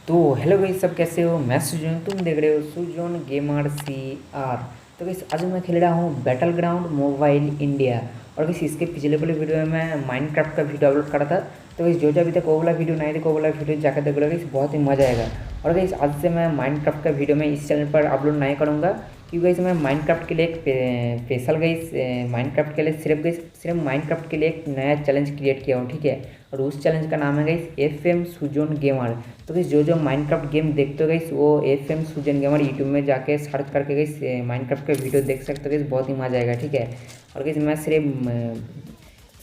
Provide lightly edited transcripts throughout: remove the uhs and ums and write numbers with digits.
तो hello guys, सब कैसे हो। मैं सुजन, तुम देख रहे हो सुजन गेमर सी आर। तो गाइस आज मैं खेल रहा हूँ बैटल ग्राउंड मोबाइल इंडिया। और गाइस इसके पिछले वाले वीडियो में मैं माइनक्राफ्ट का वीडियो अपलोड करा था। तो गाइस जो अभी तक वो वाला वीडियो नहीं देखो, वो वाला वीडियो जाकर देख लो गाइस, बहुत ही मज़ा आएगा। और गाइस आज से मैं माइनक्राफ्ट का वीडियो मैं इस चैनल पर अपलोड नहीं करूँगा, क्योंकि गाइस मैं माइनक्राफ्ट के लिए एक स्पेशल गाइस माइनक्राफ्ट के लिए सिर्फ माइनक्राफ्ट के लिए एक नया चैलेंज क्रिएट किया हूँ, ठीक है। और उस चैलेंज का नाम है गाइस FM सुजोन गेमर। तो गाइस जो माइनक्राफ्ट गेम देखते हो गाइस, वो FM सुजन गेमर यूट्यूब में जाके सर्च करके गाइस माइनक्राफ्ट के वीडियो देख सकते हो गाइस, बहुत ही मज़ा आएगा, ठीक है। और गाइस मैं सिर्फ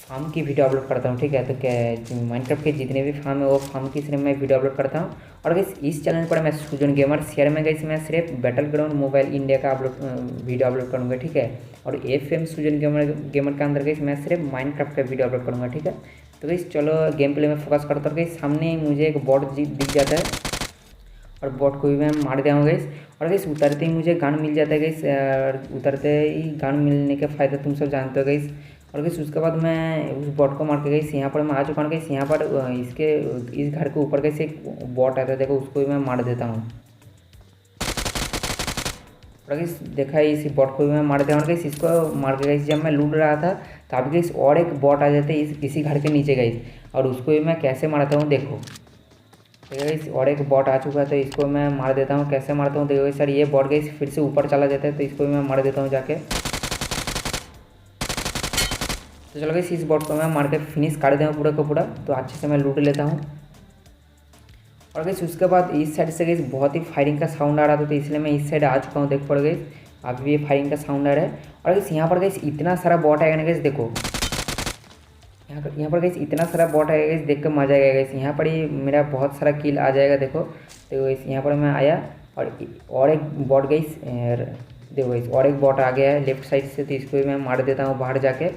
फार्म की वीडियो अपलोड करता हूँ, ठीक है। तो क्या माइनक्राफ्ट के जितने भी फार्म है वो फार्म की सिर्फ मैं वीडियो अपलोड करता हूँ। और गाइस इस चैनल पर मैं सुजन गेमर शेयर में गाइस मैं सिर्फ बैटल ग्राउंड मोबाइल इंडिया का वीडियो अपलोड करूँगा, ठीक है। और FM सुजन गेमर के अंदर गाइस मैं सिर्फ माइनक्राफ्ट का वीडियो अपलोड करूँगा, ठीक है। तो गाइस चलो गेम प्ले में फोकस करता हूँ। गाइस सामने ही मुझे एक बॉट दिख जाता है, और बॉट को भी मैं मार दिया हूँ गाइस। और गाइस उतरते ही मुझे गन मिल जाता है गाइस, उतरते ही गन मिलने के फ़ायदा तुम सब जानते हो गाइस। और गाइस उसके बाद मैं उस बॉट को मार के गाइस यहाँ पर मैं आ चुका हूँ गाइस। यहाँ पर इसके इस घर के ऊपर गाइस एक बॉट आता है, देखो उसको भी मैं मार देता हूँ। और गाइस देखा है इसी बॉट को भी मैं मार दिया। और गाइस इसको मार के गाइस जब मैं लूट रहा था तब गाइस और एक बॉट आ जाते हैं इसी घर के नीचे गाइस, और उसको भी मैं कैसे मारता हूँ देखो। देखो गाइस और एक बॉट आ चुका है, तो इसको मैं मार देता हूँ। कैसे मारता हूँ देखो गाइस। सर ये बॉट गाइस फिर से ऊपर चला जाता है, तो इसको भी मैं मार देता हूँ जाके। तो चलो गाइस इस बॉट को मैं मार के फिनिश कर देता हूँ पूरा का पूरा। तो अच्छे से मैं लूट लेता हूँ। और गाइस उसके बाद इस साइड से गाइस बहुत ही फायरिंग का साउंड आ रहा था, तो इसलिए मैं इस साइड आ चुका हूँ। देख पड़ गई अभी भी फायरिंग का साउंड आ रहा है। और गाइस यहाँ पर गाइस इतना सारा बॉट आएगा ना गाइस, देखो यहाँ पर गाइस इतना सारा बॉट आएगा गाइस, देख कर मजा आएगा गाइस। यहाँ पर ही मेरा बहुत सारा किल आ जाएगा देखो। तो गाइस यहाँ पर मैं आया और एक बॉट गाइस, देखो गाइस और एक बॉट आ गया है लेफ्ट साइड से, तो इसको भी मैं मार देता हूँ बाहर जाके।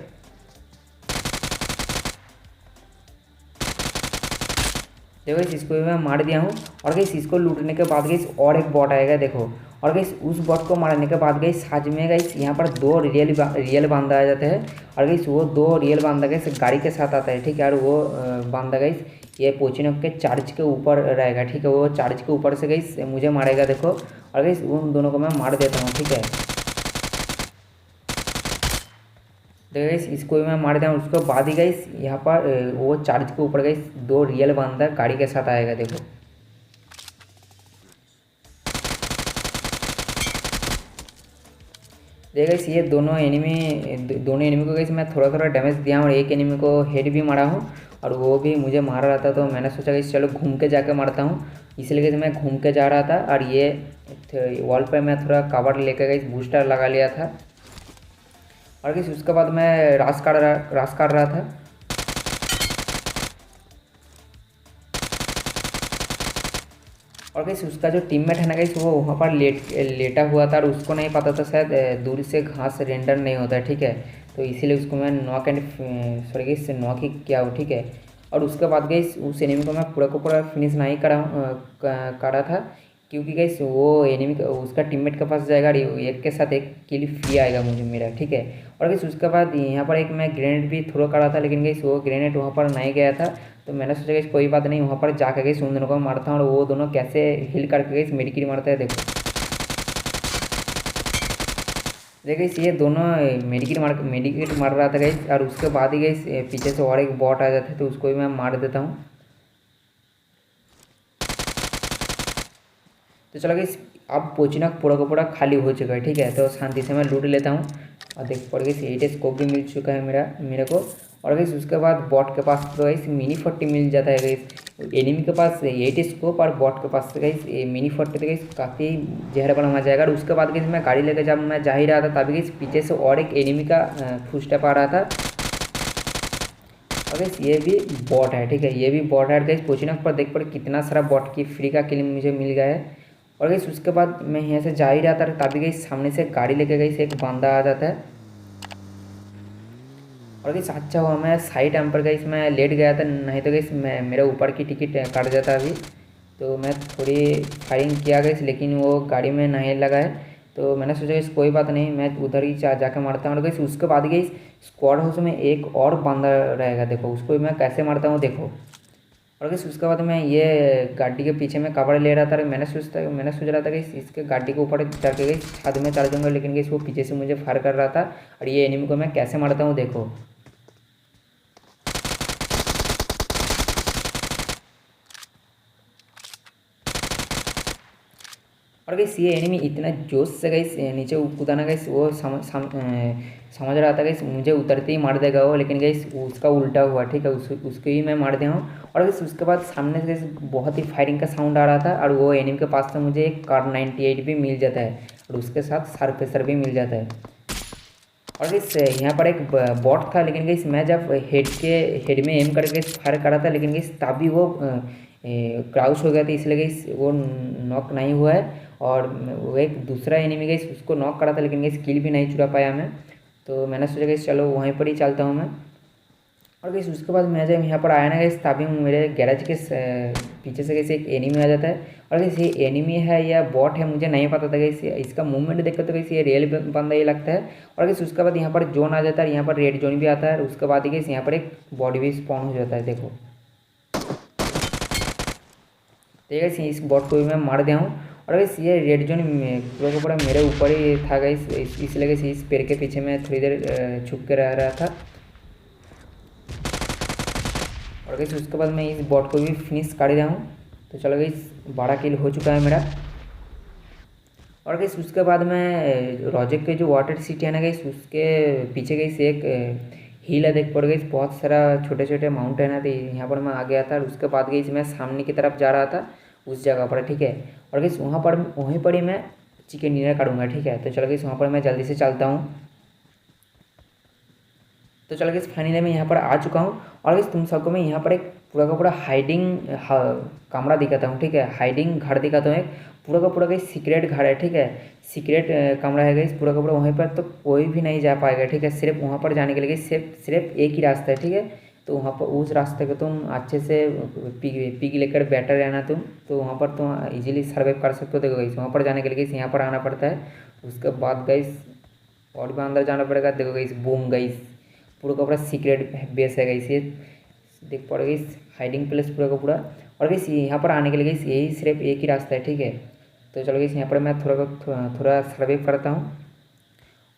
देखो गाइस इसको भी मैं मार दिया हूँ। और गाइस इसको लूटने के बाद गाइस और एक बॉट आएगा देखो। और गाइस उस बॉट को मारने के बाद गाइस साथ में गाइस यहाँ पर दो रियल बांदा आ जाते हैं। और गाइस वो दो रियल बांदा गाइस गाड़ी के साथ आता है, ठीक है। और वो बांदा गाइस ये पोचिनोक के चार्ज के ऊपर रहेगा, ठीक है। वो चार्ज के ऊपर से गाइस मुझे मारेगा देखो। और गाइस उन दोनों को मैं मार देता हूँ, ठीक है। देखो गाइस इसको भी मैं मार दिया। उसके बाद ही गाइस यहाँ पर वो चार्ज के ऊपर गाइस दो रियल बांदा गाड़ी के साथ आएगा देखो। देखो गाइस ये दोनों एनिमी को गाइस मैं थोड़ा थोड़ा डैमेज दिया हूँ, और एक एनिमी को हेड भी मारा हूँ। और वो भी मुझे मार रहा था, तो मैंने सोचा गाइस चलो घूम के जाकर मारता हूँ, इसलिए गाइस मैं घूम के जा रहा था। और ये वॉल पे मैं थोड़ा कवर लेकर गाइस बूस्टर लगा लिया था। और गाइस उसके बाद मैं रास कर रहा था। और गाइस उसका जो टीममेट है ना गाइस, वो वहाँ पर लेटा हुआ था, और उसको नहीं पता था शायद दूर से घास रेंडर नहीं होता है, ठीक है। तो इसीलिए उसको मैं knock and sorry guys knock ही किया हो, ठीक है। और उसके बाद गाइस उस एनिमी को मैं पूरा को पूरा फिनिश नहीं करा था, क्योंकि गाइस वो एनिमी उसका टीममेट के पास जाएगा, और एक के साथ एक किल फ्री आएगा मुझे मेरा, ठीक है। और गाइस उसके बाद यहाँ पर एक मैं ग्रेनेड भी थ्रो करा था, लेकिन गाइस वो ग्रेनेड वहाँ पर नहीं गया था। तो मैंने सोचा कि कोई बात नहीं, वहाँ पर जाकर गई उन दोनों को मारता हूँ, और वो दोनों कैसे हिल करके गई मेडिकिट मारता है देखो। देखिए ये दोनों मेडिकिट मार रहा था गई। और उसके बाद ही गई पीछे से और एक बॉट आ जाता है, तो उसको भी मैं मार देता हूँ। तो चलो गई अब पोचिनक पूरा का पूरा खाली हो चुका है, ठीक है। तो शांति से मैं लूट लेता हूँ। और देख पड़ गई 8 स्कोप भी मिल चुका है मेरे को। और गई उसके बाद बॉट के पास तो गई मिनी 40 मिल जाता है गई। एनिमी के पास 8 स्कोप और बॉट के पास गई मिनी 40, तो गई काफ़ी जहर बना मजा जाएगा। और उसके बाद गई मैं गाड़ी लेकर जब मैं जा ही रहा था, तभी गई पीछे से और एक एनिमी का फुटस्टेप आ रहा था। और गई ये भी बॉट है, ठीक है, ये भी बॉट है। गई पोचिनक पर देख पड़ कितना सारा बॉट की फ्री का किल मुझे मिल गया है। और गई उसके बाद मैं यहाँ से जा ही रहा था, तभी गई सामने से गाड़ी लेके गई से एक बंदा आ जाता है। और गई अच्छा हुआ मैं साइड टाइम पर गई मैं लेट गया था, नहीं तो गई मेरा ऊपर की टिकट काट जाता अभी। तो मैं थोड़ी फायरिंग किया गई, लेकिन वो गाड़ी में नहीं लगा है। तो मैंने सोचा इस कोई बात नहीं, मैं उधर ही जाके मारता हूँ। और गई उसके बाद गई स्क्वाड हाउस में एक और बंदा रहेगा देखो, उसको मैं कैसे मारता हूँ देखो। और गैस उसके बाद मैं ये गाड़ी के पीछे में कवर ले रहा था। मैंने सोच रहा था कि इसके गाड़ी के ऊपर चढ़ के गई छत में चढ़ जाऊँगा, लेकिन गैस वो पीछे से मुझे फायर कर रहा था। और ये एनिमी को मैं कैसे मारता हूँ देखो। और गैस ये एनिमी इतना जोश से गैस नीचे कूदा ना गैस, वो समझ रहा था गैस मुझे उतरते ही मार देगा वो, लेकिन गैस उसका उल्टा हुआ। ठीक है, उसके ही मैं मार दिया हूँ। और गैस उसके बाद सामने से गैस बहुत ही फायरिंग का साउंड आ रहा था, और वो एनिमी के पास से मुझे एक कार 98 भी मिल जाता है, और उसके साथ सरफेसर भी मिल जाता है। और गैस यहाँ पर एक बॉट था, लेकिन गैस मैं जब हेड में एम करके फायर कर रहा था, लेकिन गैस तभी वो क्राउच हो गया था, इसलिए गैस वो नॉक नहीं हुआ है। और वो एक दूसरा एनिमी गैस उसको नॉक करा था, लेकिन गैस किल भी नहीं चुरा पाया मैं। तो मैंने सोचा गैस चलो वहीं पर ही चलता हूँ मैं। और गैस उसके बाद मैं जब यहाँ पर आया ना गैस, तभी मेरे गैराज के पीछे से गैसे एक एनिमी आ जाता है। और गैस ये एनिमी है या बॉट है मुझे नहीं पता था गैस, इसका मूवमेंट देखकर तो गैस ये रियल बंदा ही लगता है। और गैस उसके बाद यहाँ पर जोन आ जाता है, यहाँ पर रेड जोन भी आता है, और उसके बाद गैस यहाँ पर एक बॉडी भी स्पॉन हो जाता है देखो। ठीक है, इस बॉट को भी मैं मार दिया हूँ। और गैस ये रेड जोन पूरा का पूरा मेरे ऊपर ही था गैस, इसलिए गैस इस पेड़ के पीछे मैं थोड़ी देर छुप के रह रहा था। और गैस उसके बाद मैं इस बॉट को भी फिनिश कर दिया हूँ। तो चलो गैस 12 किल हो चुका है मेरा। और गैस उसके बाद मैं रोजेक के जो वाटर सिटी है ना गैस, उसके पीछे गैस एक हिल है देख पड़ गई, बहुत सारा छोटे छोटे माउंटेन है। तो यहाँ पर मैं आ गया था, और उसके बाद गई मैं सामने की तरफ जा रहा था उस जगह पर। ठीक है, और गैस वहीं पर ही मैं चिकन डिनर करूँगा। ठीक है, तो चलो गैस वहाँ पर मैं जल्दी से चलता हूँ। तो चलो गैस फाइनली मैं यहाँ पर आ चुका हूँ। और गैस तुम सबको मैं यहाँ पर एक पूरा का पूरा हाइडिंग कमरा दिखाता हूँ। ठीक है, हाइडिंग घर दिखाता हूँ, एक पूरा का पूरा गैस सीक्रेट घर है। ठीक है, सीक्रेट कमरा है गैस पूरा का पूरा, वहीं पर तो कोई भी नहीं जा पाएगा। ठीक है, सिर्फ वहाँ पर जाने के लिए सिर्फ एक ही रास्ता है। ठीक है, तो वहाँ पर उस रास्ते को तुम अच्छे से पिक लेकर बैठे रहना तुम, तो वहाँ पर तुम इजीली सर्वाइव कर सकते हो। देखो गैस वहाँ पर जाने के लिए गैस यहाँ पर आना पड़ता है, उसके बाद गैस और भी अंदर जाना पड़ेगा। देखो गैस बूम गैस पूरा का पूरा सीक्रेट बेस है गैस ये, देख पड़ गई हाइडिंग प्लेस पूरा का पूरा। और गैस यहाँ पर आने के लिए गैस यही सिर्फ एक ही रास्ता है। ठीक है, तो चलो गैस यहाँ पर मैं थोड़ा सर्वाइव करता हूँ।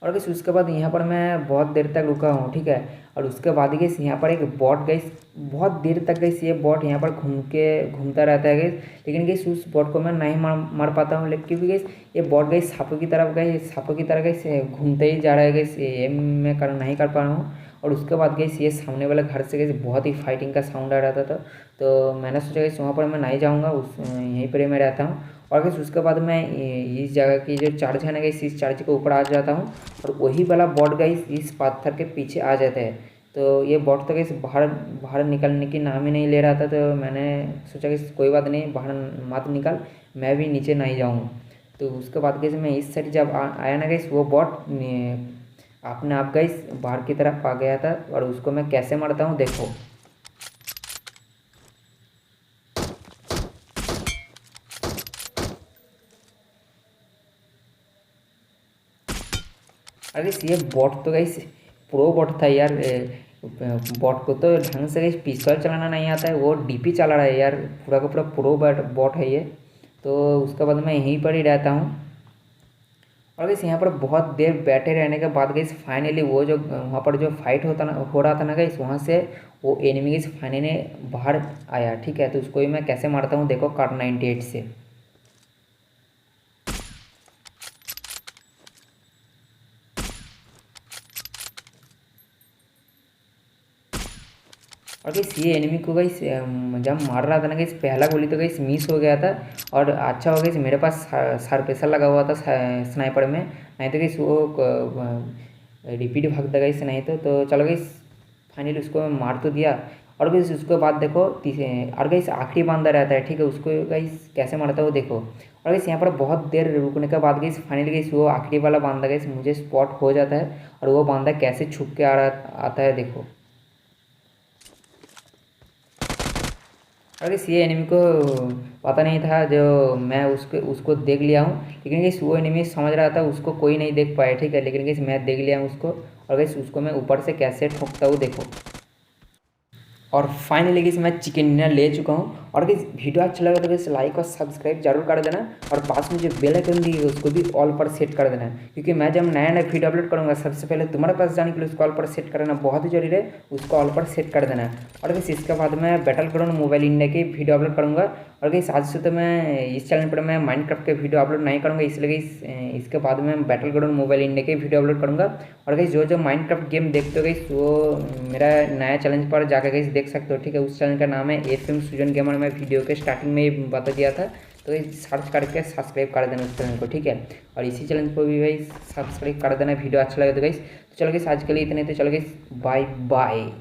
और गैस उसके बाद यहाँ पर मैं बहुत देर तक रुका हूँ। ठीक है, और उसके बाद गैस यहाँ पर एक बॉट गैस बहुत देर तक गैस ये बॉट यहाँ पर घूमता रहता है गैस, लेकिन गैस उस बॉट को मैं नहीं मार पाता हूँ, लेकिन क्योंकि गैस ये बॉट गैस सांपों की तरह गैस घूमते ही जा रहा है गैस, ये मैं नहीं कर पा रहा हूँ। और उसके बाद गैस ये सामने वाले घर से गैस बहुत ही फाइटिंग का साउंड आ रहा था, तो मैंने सोचा गैस वहाँ पर मैं नहीं जाऊँगा, यहीं पर ही मैं रहता हूँ। और गैस उसके बाद मैं इस जगह की जो चर्च है ना गैस, इस चर्च के ऊपर आ जाता हूँ, और वही वाला बॉट गैस इस पत्थर के पीछे आ जाता है। तो ये बॉट तो गैस बाहर बाहर निकलने की नाम ही नहीं ले रहा था, तो मैंने सोचा कि कोई बात नहीं, बाहर मत निकल, मैं भी नीचे नहीं जाऊँ। तो उसके बाद गैस मैं इस साइड जब आया ना गैस, वो बॉट अपने आप गैस बाहर की तरफ आ गया था। और उसको मैं कैसे मारता हूँ देखो। अरे ये बॉट तो गैस प्रो बॉट था यार, बॉट को तो ढंग से गैस पिस्तौल चलाना नहीं आता है, वो डीपी चला रहा है यार, पूरा का पूरा प्रो बॉट है ये। तो उसके बाद मैं यहीं पर ही रहता हूँ। और गैस यहाँ पर बहुत देर बैठे रहने के बाद गैस फाइनली वो जो वहाँ पर जो फाइट हो रहा था ना गैस, वहाँ से वो एनिमी गैस फाइनली बाहर आया। ठीक है, तो उसको भी मैं कैसे मारता हूँ देखो, कार 98 से। और गैस ये एनिमी को गैस जब मार रहा था ना गैस, पहला गोली तो गैस मिस हो गया था। और अच्छा हो गया मेरे पास सरप्रेसर लगा हुआ था स्नाइपर में, नहीं तो गैस वो रिपीट भागता गैस नहीं तो चलो गैस फाइनली उसको मैं मार तो दिया। और गैस उसके बाद देखो और गैस आखिरी बंदा रहता है। ठीक है, उसको गैस कैसे मारता है वो देखो। और गैस यहाँ पर बहुत देर रुकने के बाद गैस फाइनली गैस वो आखिरी वाला बंदा गैस मुझे स्पॉट हो जाता है, और वो बंदा कैसे छुप के आता है देखो। अरे ये एनिमी को पता नहीं था जो मैं उसको देख लिया हूँ, लेकिन गैस वो एनिमी समझ रहा था उसको कोई नहीं देख पाया। ठीक है, लेकिन गैस मैं देख लिया हूँ उसको। और गैस उसको मैं ऊपर से कैसे ठोकता हूँ देखो। और फाइनली गाइस मैं चिकन डिनर ले चुका हूँ। और गाइस वीडियो अच्छा लगा तो गाइस लाइक और सब्सक्राइब जरूर कर देना, और पास में जो बेल आइकन दी है उसको भी ऑल पर सेट कर देना, क्योंकि मैं जब नया नया वीडियो अपलोड करूँगा सबसे पहले तुम्हारे पास जाने के लिए उसको ऑल पर सेट करना बहुत ही जरूरी है, उसको ऑल पर सेट कर देना। और गाइस इसके बाद मैं बैटल ग्राउंड मोबाइल इंडिया की वीडियो अपलोड करूँगा। और गाइस आज से तो मैं इस चैनल पर मैं माइनक्राफ्ट के वीडियो अपलोड नहीं करूँगा, इसलिए गाइस इसके बाद मैं बैटल ग्राउंड मोबाइल इंडिया के वीडियो अपलोड करूँगा। और गाइस जो जो माइनक्राफ्ट गेम देखते हो गाइस वो मेरा नया चैनल पर जाकर गाइस देख सकते हो, ठीक है। उस चैनल का नाम है FM सुजन गेमर, मैं वीडियो के स्टार्टिंग में ही बता दिया था, तो सर्च करके सब्सक्राइब कर देना उस चैनल को, ठीक है। और इसी चैनल को भी भाई सब्सक्राइब कर देना वीडियो अच्छा लगे तो गाइस। तो चलो गाइस आज के लिए इतने, तो चलो गाइस बाय बाय।